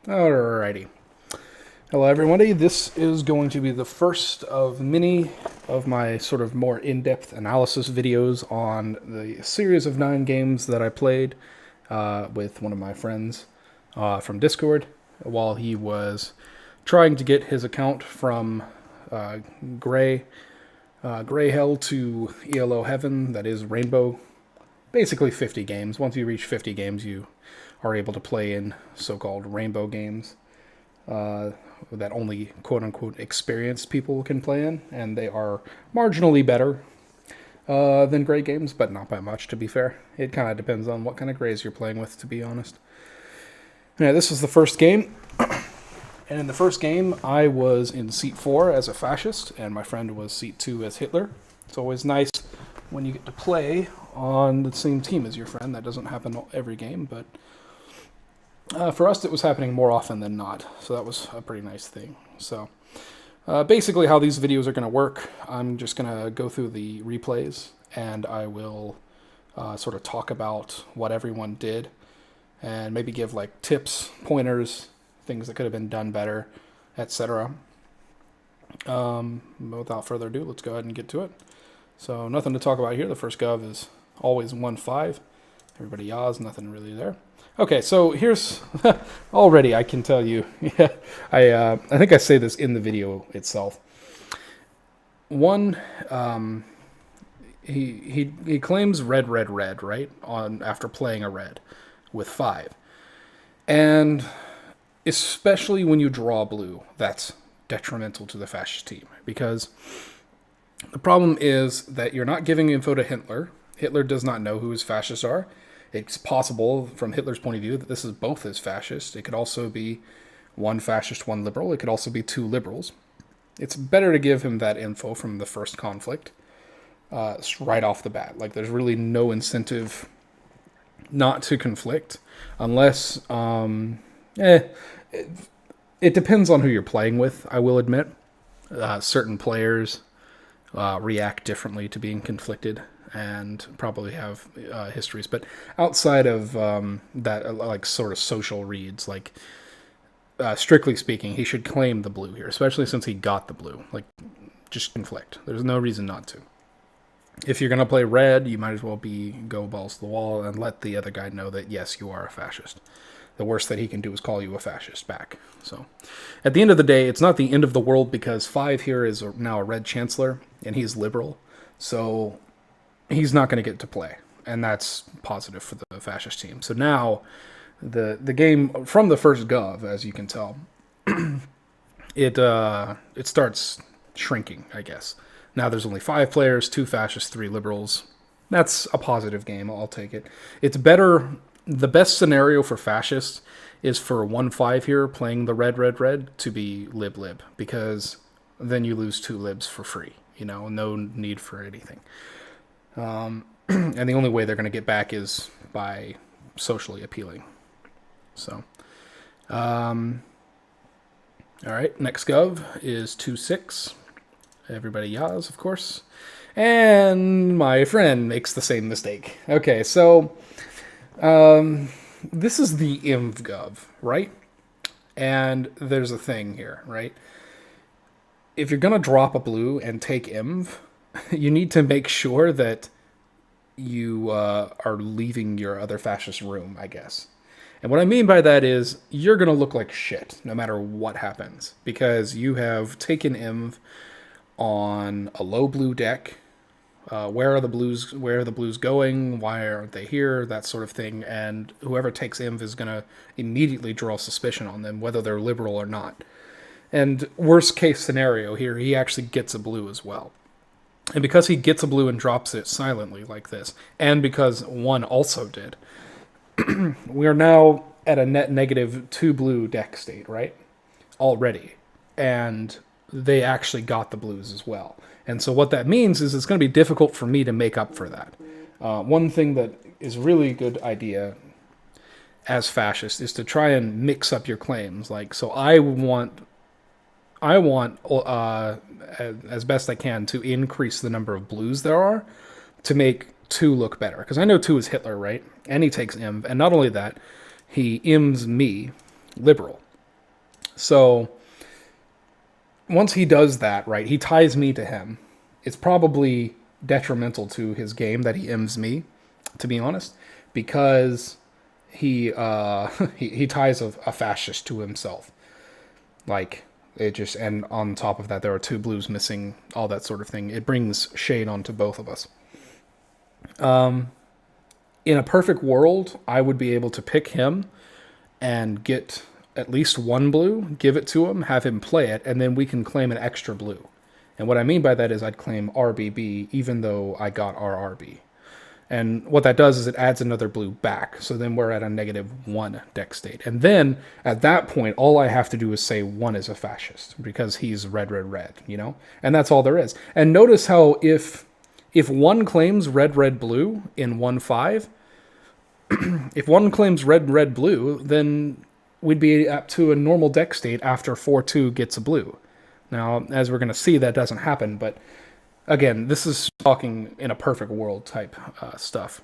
Alrighty. Hello, everybody. This is going to be the first of many of my sort of more in-depth analysis videos on the series of 9 games that I played with one of my friends from Discord while he was trying to get his account from uh, Gray Gray Hell to ELO Heaven. That is Rainbow. Basically 50 games. Once you reach 50 games, you are able to play in so-called Rainbow games. That only quote-unquote experienced people can play in, and they are marginally better than gray games, but not by much, to be fair. It kind of depends on what kind of grays you're playing with, to be honest. Yeah, this was the first game, and in the first game, I was in seat 4 as a fascist, and my friend was seat 2 as Hitler. It's always nice when you get to play on the same team as your friend. That doesn't happen every game, but for us, it was happening more often than not, so that was a pretty nice thing. So, basically, how these videos are going to work, I'm just going to go through the replays, and I will sort of talk about what everyone did, and maybe give like tips, pointers, things that could have been done better, etc. Without further ado, let's go ahead and get to it. So, nothing to talk about here. The first gov is always 1-5. Everybody yaws, nothing really there. Okay, so here's already I can tell you. Yeah, I think I say this in the video itself. One, he claims red, right, on after playing a red with 5, and especially when you draw blue, that's detrimental to the fascist team, because the problem is that you're not giving info to Hitler. Hitler does not know who his fascists are. It's possible, from Hitler's point of view, that this is both his fascists. It could also be one fascist, one liberal. It could also be 2 liberals. It's better to give him that info from the first conflict right off the bat. Like, there's really no incentive not to conflict unless, it depends on who you're playing with, I will admit. Certain players react differently to being conflicted and probably have histories, but outside of that, like sort of social reads, like strictly speaking, he should claim the blue here, especially since he got the blue. Like, just conflict. There's no reason not to. If you're gonna play red, you might as well go balls to the wall and let the other guy know that yes, you are a fascist. The worst that he can do is call you a fascist back. So, at the end of the day, it's not the end of the world because 5 here is now a red chancellor and he's liberal. So he's not going to get to play, and that's positive for the fascist team. So now, the game from the first gov, as you can tell, it starts shrinking, I guess. Now there's only 5 players, 2 fascists, 3 liberals. That's a positive game. I'll take it. It's better. The best scenario for fascists is for 1-5 here playing the red to be lib, because then you lose 2 libs for free. No need for anything. And the only way they're going to get back is by socially appealing. So, all right, next gov is 2-6. Everybody yas, of course. And my friend makes the same mistake. Okay, so this is the IMV gov, right? And there's a thing here, right? If you're going to drop a blue and take IMV, you need to make sure that you are leaving your other fascist room, I guess. And what I mean by that is you're going to look like shit no matter what happens, because you have taken IMV on a low blue deck. Where are the blues going? Why aren't they here? That sort of thing. And whoever takes IMV is going to immediately draw suspicion on them, whether they're liberal or not. And worst case scenario here, he actually gets a blue as well. And because he gets a blue and drops it silently like this, and because 1 also did, we are now at a net negative 2 blue deck state, right? Already. And they actually got the blues as well. And so what that means is it's going to be difficult for me to make up for that. One thing that is really good idea as fascist is to try and mix up your claims. Like, so I want as best I can to increase the number of blues there are to make 2 look better. Because I know 2 is Hitler, right? And he takes IMV. And not only that, he IMs me, liberal. So once he does that, right, he ties me to him. It's probably detrimental to his game that he M's me, to be honest, because he he ties a fascist to himself. Like it just, and on top of that, there are two blues missing, all that sort of thing. It brings shade onto both of us. In a perfect world, I would be able to pick him and get at least one blue, give it to him, have him play it, and then we can claim an extra blue. And what I mean by that is I'd claim RBB even though I got RRB. And what that does is it adds another blue back. So then we're at a -1 deck state. And then at that point, all I have to do is say one is a fascist because he's red, red, red, you know? And that's all there is. And notice how if one claims red, red, blue in 1-5, if one claims red, red, blue, then we'd be up to a normal deck state after 4-2 gets a blue. Now, as we're going to see, that doesn't happen, but again, this is talking in a perfect world type stuff.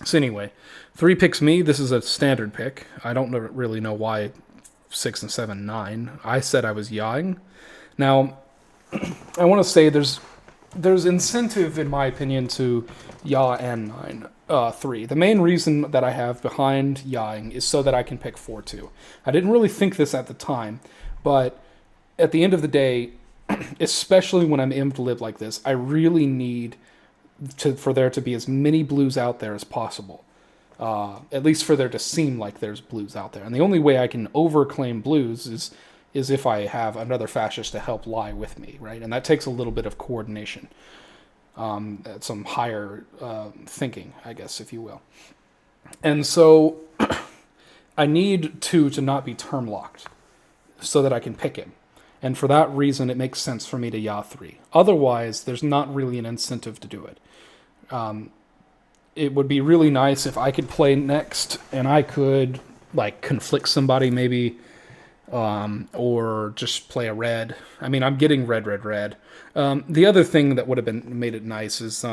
So anyway, 3 picks me. This is a standard pick. I don't really know why 6 and 7, 9. I said I was yawing. Now, I want to say there's incentive, in my opinion, to yaw and 3. The main reason that I have behind yawing is so that I can pick 4-2. I didn't really think this at the time, but at the end of the day, especially when I'm amped lib like this, I really need for there to be as many blues out there as possible. At least for there to seem like there's blues out there. And the only way I can overclaim blues is if I have another fascist to help lie with me, right? And that takes a little bit of coordination. Some higher thinking, I guess, if you will. And so I need 2 to not be term locked so that I can pick him. And for that reason, it makes sense for me to yaw 3. Otherwise, there's not really an incentive to do it. It would be really nice if I could play next and I could like conflict somebody maybe, or just play a red. I mean, I'm getting red, red, red. The other thing that would have been made it nice is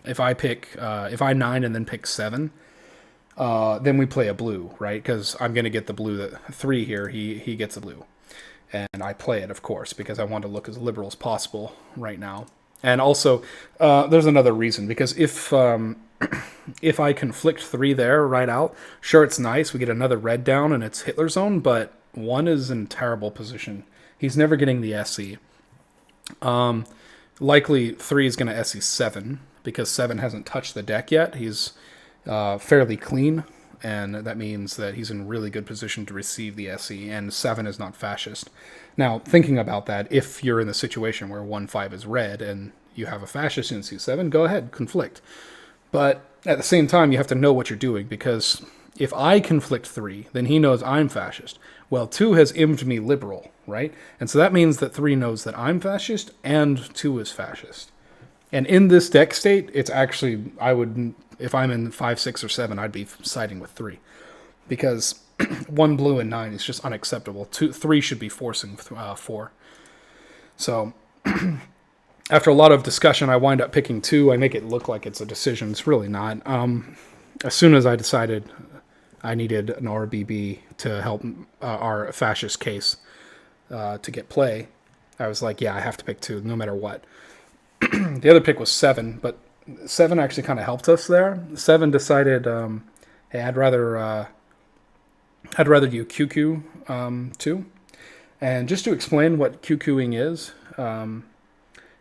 if I 9 and then pick 7. Then we play a blue, right? Because I'm going to get the blue that 3 here. He gets a blue. And I play it, of course, because I want to look as liberal as possible right now. And also, there's another reason. Because if I conflict 3 there right out, sure, it's nice. We get another red down and it's Hitler zone, but 1 is in terrible position. He's never getting the SE. Likely 3 is going to SE 7 because 7 hasn't touched the deck yet. He's fairly clean, and that means that he's in really good position to receive the SE, and 7 is not fascist. Now, thinking about that, if you're in the situation where 1-5 is red and you have a fascist in C7, go ahead, conflict. But at the same time, you have to know what you're doing, because if I conflict 3, then he knows I'm fascist. Well, 2 has immed me liberal, right? And so that means that 3 knows that I'm fascist and 2 is fascist. And in this deck state, it's actually, if I'm in 5, 6, or 7, I'd be siding with 3. Because 1 blue and 9 is just unacceptable. 3 should be forcing 4. So, after a lot of discussion, I wind up picking 2. I make it look like it's a decision. It's really not. As soon as I decided I needed an RBB to help our fascist case to get play, I was like, yeah, I have to pick 2, no matter what. The other pick was 7, but 7 actually kind of helped us there. 7 decided, hey, I'd rather do QQ 2. And just to explain what QQing is,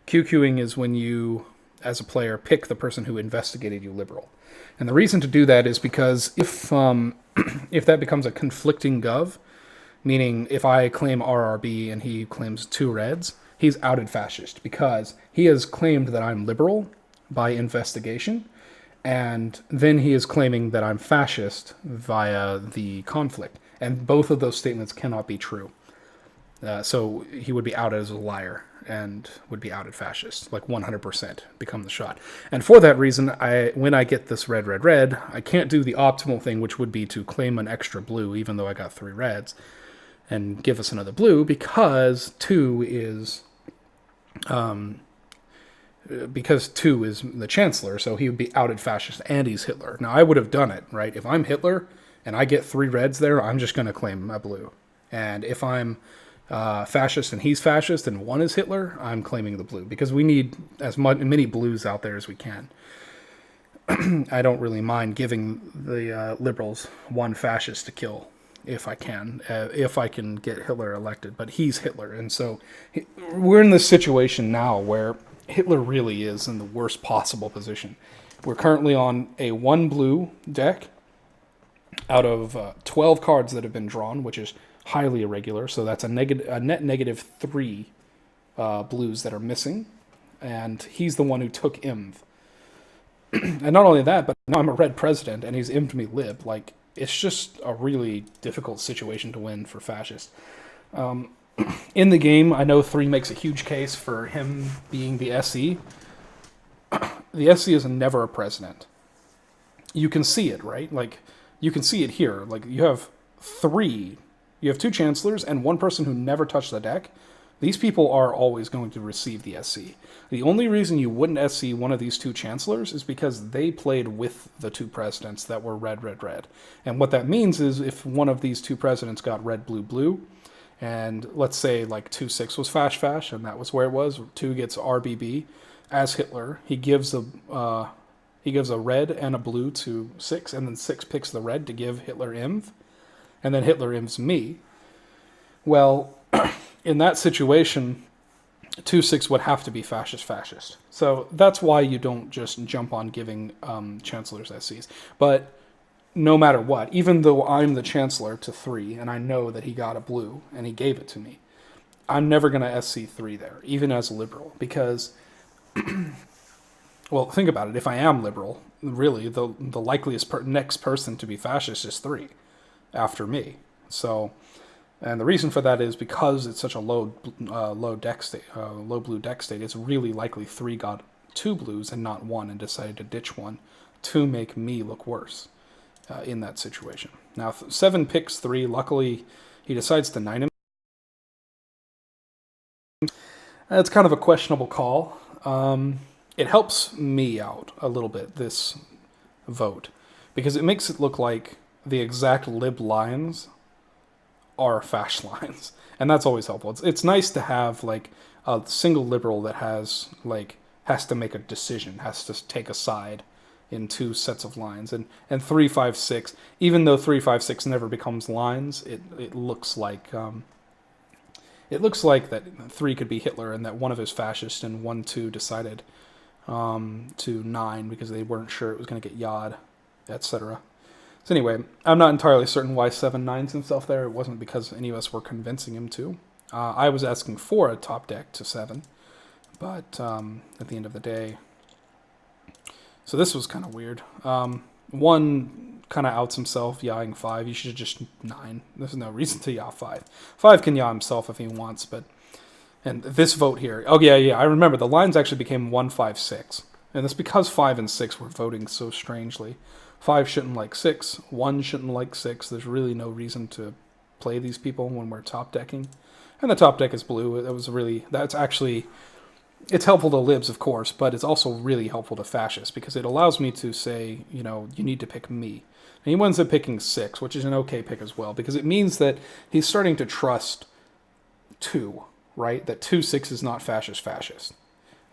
QQing is when you, as a player, pick the person who investigated you liberal. And the reason to do that is because if that becomes a conflicting gov, meaning if I claim RRB and he claims 2 reds, he's outed fascist because he has claimed that I'm liberal by investigation, and then he is claiming that I'm fascist via the conflict. And both of those statements cannot be true. So he would be outed as a liar and would be outed fascist, like 100% become the shot. And for that reason, when I get this red, red, red, I can't do the optimal thing, which would be to claim an extra blue, even though I got 3 reds, and give us another blue, because 2 is the chancellor, so he would be outed fascist and he's Hitler. Now, I would have done it, right? If I'm Hitler and I get 3 reds there, I'm just going to claim a blue. And if I'm fascist and he's fascist and one is Hitler, I'm claiming the blue because we need as many blues out there as we can. I don't really mind giving the liberals one fascist to kill if I can get Hitler elected. But he's Hitler, and so we're in this situation now where Hitler really is in the worst possible position. We're currently on a 1 blue deck out of 12 cards that have been drawn, which is highly irregular. So that's a net negative 3 blues that are missing, and he's the one who took Imv. And not only that, but now I'm a red president, and he's Imv'd me lib. Like, it's just a really difficult situation to win for fascists. In the game, I know 3 makes a huge case for him being the SE. The SE is never a president. You can see it, right? Like, you can see it here. Like, you have 2 chancellors and 1 person who never touched the deck. These people are always going to receive the SC. The only reason you wouldn't SC one of these 2 chancellors is because they played with the 2 presidents that were red, red, red. And what that means is if one of these 2 presidents got red, blue, blue, and let's say like 2-6 was fash fash, and that was where it was, 2 gets RBB as Hitler, he gives a red and a blue to 6, and then 6 picks the red to give Hitler Imv, and then Hitler Imvs me. Well, in that situation, 2-6 would have to be fascist. So that's why you don't just jump on giving chancellors SCs. But no matter what, even though I'm the chancellor to 3, and I know that he got a blue, and he gave it to me, I'm never going to SC 3 there, even as a liberal, because, well, think about it. If I am liberal, really, the likeliest next person to be fascist is 3 after me. So... And the reason for that is because it's such a low blue deck state. It's really likely 3 got 2 blues and not 1, and decided to ditch 1 to make me look worse in that situation. Now 7 picks 3. Luckily, he decides to 9 him. It's kind of a questionable call. It helps me out a little bit, this vote, because it makes it look like the exact lib lines are fash lines, and that's always helpful. It's nice to have like a single liberal that has to make a decision, has to take a side in 2 sets of lines, and 3, 5, 6. Even though 3, 5, 6 never becomes lines, it looks like that 3 could be Hitler, and that one of his fascists and 1, 2 decided to 9 because they weren't sure it was going to get Yod, etc. So anyway, I'm not entirely certain why 7 9s himself there. It wasn't because any of us were convincing him to. I was asking for a top deck to 7, but at the end of the day... So this was kind of weird. 1 kind of outs himself, yawing 5. You should just 9. There's no reason to yaw 5. 5 can yaw himself if he wants, but... And this vote here... Oh, yeah, I remember. The lines actually became 1, 5, 6. And that's because 5 and 6 were voting so strangely. 5 shouldn't like 6. 1 shouldn't like 6. There's really no reason to play these people when we're top decking. And the top deck is blue. It's helpful to libs, of course, but it's also really helpful to fascists because it allows me to say, you need to pick me. And he winds up picking 6, which is an okay pick as well, because it means that he's starting to trust 2, right? That 2-6 is not fascist.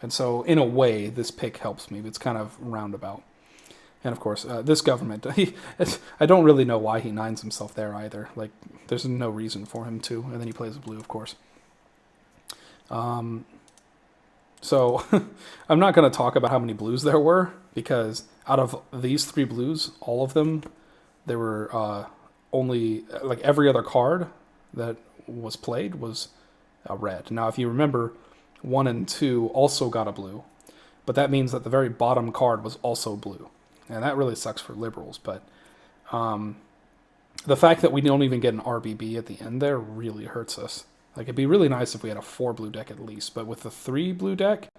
And so, in a way, this pick helps me. It's kind of roundabout. And of course, this government, I don't really know why he 9s himself there either. Like, there's no reason for him to. And then he plays a blue, of course. So, I'm not going to talk about how many blues there were, because out of these 3 blues, all of them, there were only, like, every other card that was played was a red. Now, if you remember, 1 and 2 also got a blue, but that means that the very bottom card was also blue. And that really sucks for liberals, but the fact that we don't even get an RBB at the end there really hurts us. Like, it'd be really nice if we had a 4 blue deck at least, but with the 3 blue deck,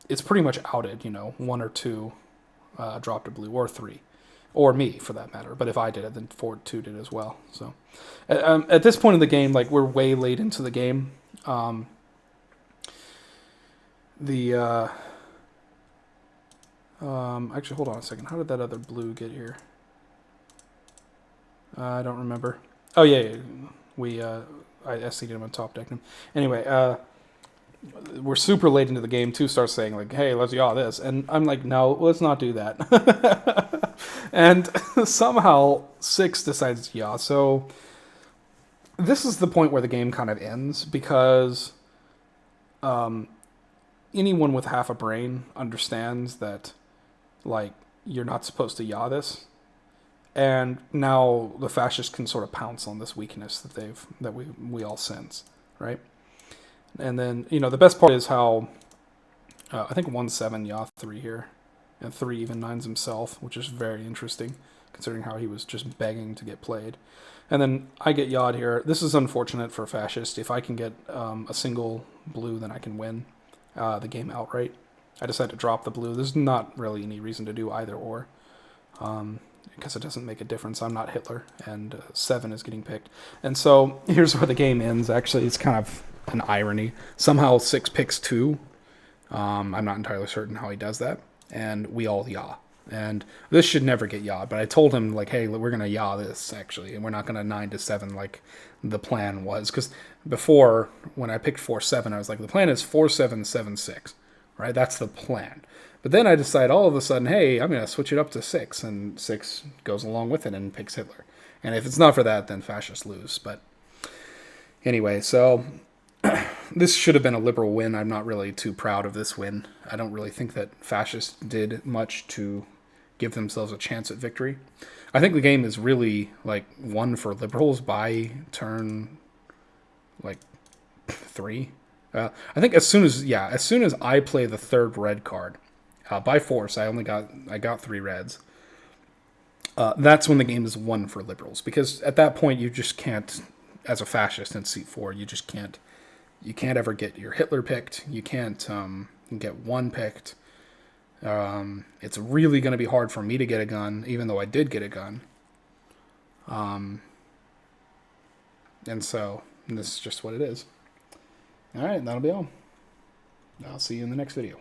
it's pretty much outed, 1 or 2 dropped a blue, or 3. Or me, for that matter. But if I did it, then 2 did as well. So, at this point in the game, like, we're way late into the game. Actually, hold on a second. How did that other blue get here? I don't remember. Oh yeah. We I seeded him on top, decked him. Anyway, we're super late into the game. Two starts saying like, "Hey, let's yaw this," and I'm like, "No, let's not do that." And somehow six decides to yaw. So this is the point where the game kind of ends because anyone with half a brain understands that like you're not supposed to yaw this, and now the fascists can sort of pounce on this weakness that we all sense, right? And then the best part is how I think 1-7 yaw 3 here, and 3 even nines himself, which is very interesting considering how he was just begging to get played. And then I get yawed here. This is unfortunate for fascist. If I can get a single blue, then I can win the game outright. I decided to drop the blue. There's not really any reason to do either or. Because it doesn't make a difference. I'm not Hitler, and 7 is getting picked. And so here's where the game ends. Actually, it's kind of an irony. Somehow 6 picks 2. I'm not entirely certain how he does that. And we all yaw. And this should never get yawed. But I told him, like, hey, we're going to yaw this, actually. And we're not going to 9-7 like the plan was. Because before, when I picked 4-7, I was like, the plan is 4-7-7-6. Right? That's the plan. But then I decide all of a sudden, hey, I'm going to switch it up to 6. And 6 goes along with it and picks Hitler. And if it's not for that, then fascists lose. But anyway, so this should have been a liberal win. I'm not really too proud of this win. I don't really think that fascists did much to give themselves a chance at victory. I think the game is really like won for liberals by turn like 3. I think as soon as I play the third red card, by force, I got 3 reds. That's when the game is won for liberals, because at that point you just can't, as a fascist in seat 4, you just can't. You can't ever get your Hitler picked. You can't get 1 picked. It's really going to be hard for me to get a gun, even though I did get a gun. And so this is just what it is. All right, that'll be all. I'll see you in the next video.